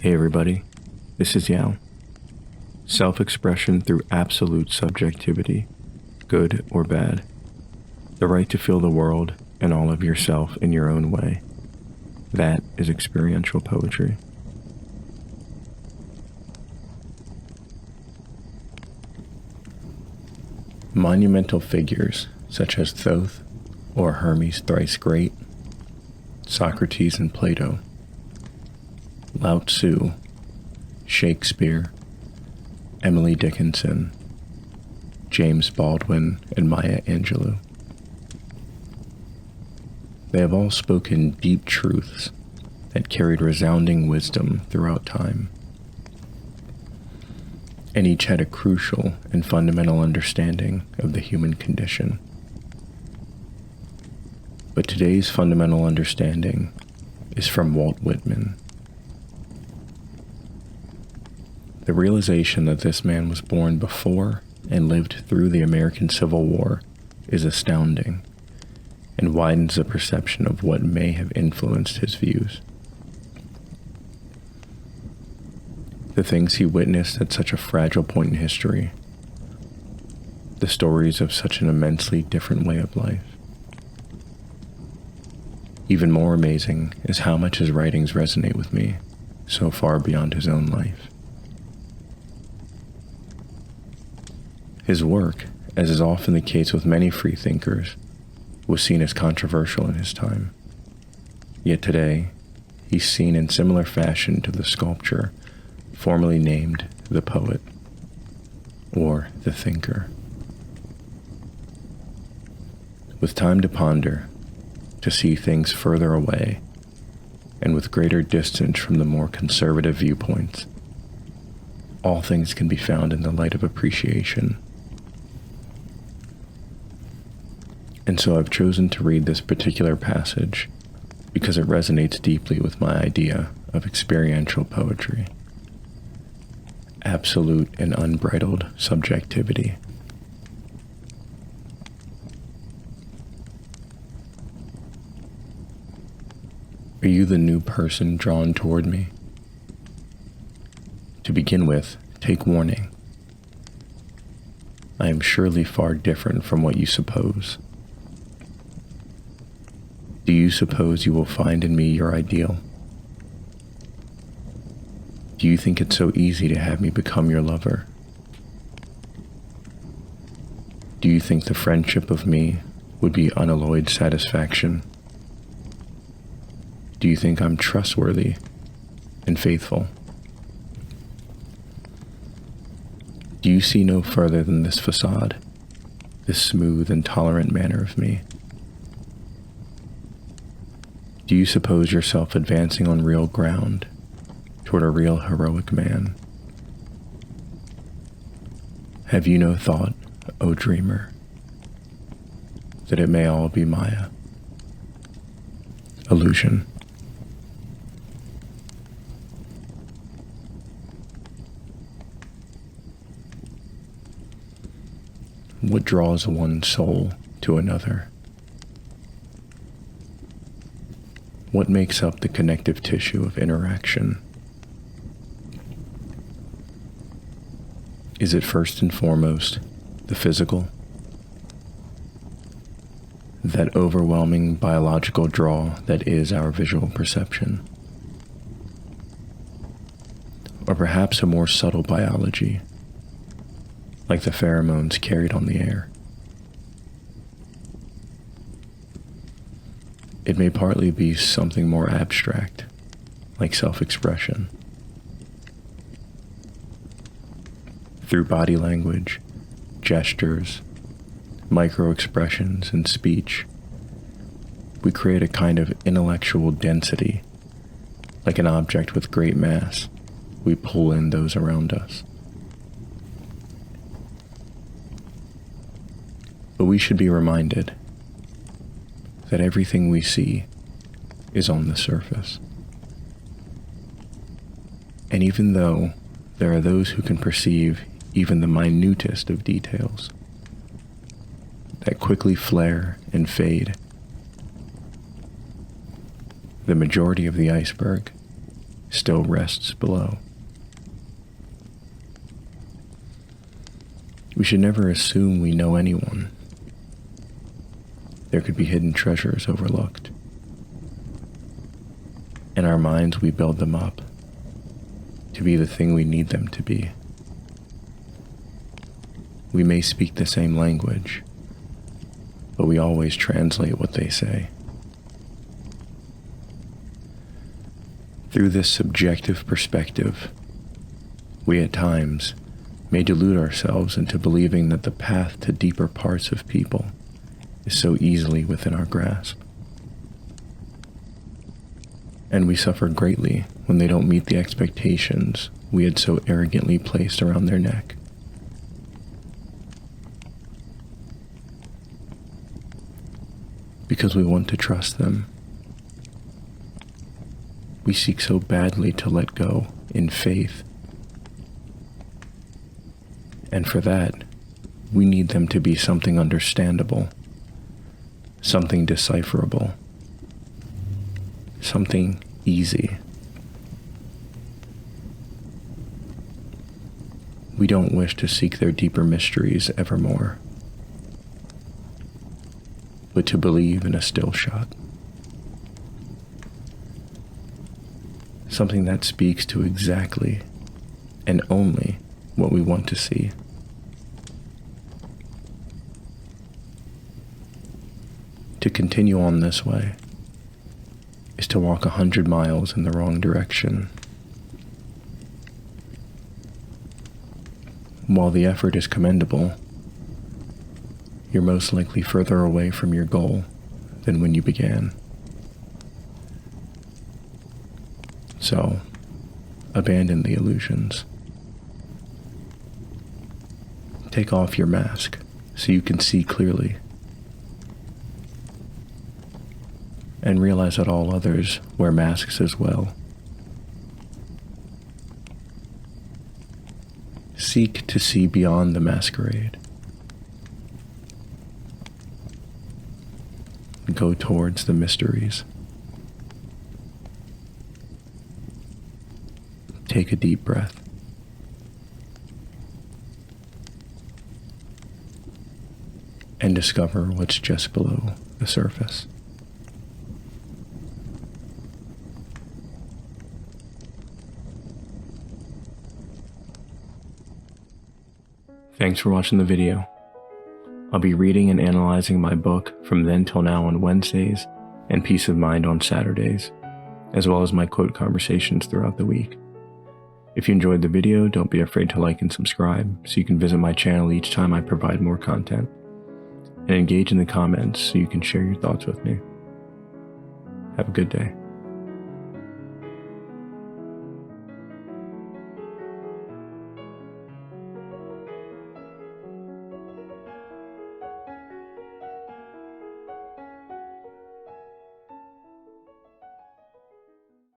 Hey everybody, this is Yao. Self-expression through absolute subjectivity, good or bad. The right to feel the world and all of yourself in your own way. That is experiential poetry. Monumental figures such as Thoth or Hermes thrice great, Socrates and Plato, Lao Tzu, Shakespeare, Emily Dickinson, James Baldwin, and Maya Angelou. They have all spoken deep truths that carried resounding wisdom throughout time, and each had a crucial and fundamental understanding of the human condition. But today's fundamental understanding is from Walt Whitman. The realization that this man was born before and lived through the American Civil War is astounding and widens the perception of what may have influenced his views. The things he witnessed at such a fragile point in history, the stories of such an immensely different way of life. Even more amazing is how much his writings resonate with me, so far beyond his own life. His work, as is often the case with many free thinkers, was seen as controversial in his time. Yet today, he's seen in similar fashion to the sculpture formerly named the poet, or the thinker. With time to ponder, to see things further away, and with greater distance from the more conservative viewpoints, all things can be found in the light of appreciation. And so I've chosen to read this particular passage because it resonates deeply with my idea of experiential poetry. Absolute and unbridled subjectivity. Are you the new person drawn toward me? To begin with, take warning. I am surely far different from what you suppose. Do you suppose you will find in me your ideal? Do you think it's so easy to have me become your lover? Do you think the friendship of me would be unalloyed satisfaction? Do you think I'm trustworthy and faithful? Do you see no further than this facade, this smooth and tolerant manner of me? Do you suppose yourself advancing on real ground toward a real heroic man? Have you no thought, O dreamer, that it may all be Maya? Illusion. What draws one soul to another? What makes up the connective tissue of interaction? Is it first and foremost the physical? That overwhelming biological draw that is our visual perception? Or perhaps a more subtle biology, like the pheromones carried on the air? It may partly be something more abstract, like self-expression. Through body language, gestures, micro-expressions, and speech, we create a kind of intellectual density. Like an object with great mass, we pull in those around us. But we should be reminded that everything we see is on the surface. And even though there are those who can perceive even the minutest of details that quickly flare and fade, the majority of the iceberg still rests below. We should never assume we know anyone. There could be hidden treasures overlooked. In our minds, we build them up to be the thing we need them to be. We may speak the same language, but we always translate what they say. Through this subjective perspective, we at times may delude ourselves into believing that the path to deeper parts of people is so easily within our grasp. And we suffer greatly when they don't meet the expectations we had so arrogantly placed around their neck. Because we want to trust them, we seek so badly to let go in faith. And for that, we need them to be something understandable, something decipherable, something easy. We don't wish to seek their deeper mysteries evermore, but to believe in a still shot. Something that speaks to exactly and only what we want to see. To continue on this way is to walk 100 miles in the wrong direction. While the effort is commendable, you're most likely further away from your goal than when you began. So, abandon the illusions. Take off your mask so you can see clearly. And realize that all others wear masks as well. Seek to see beyond the masquerade. Go towards the mysteries. Take a deep breath. And discover what's just below the surface. Thanks for watching the video. I'll be reading and analyzing my book From Then Till Now on Wednesdays and Peace of Mind on Saturdays, as well as my quote conversations throughout the week. If you enjoyed the video, don't be afraid to like and subscribe so you can visit my channel each time I provide more content. And engage in the comments so you can share your thoughts with me. Have a good day.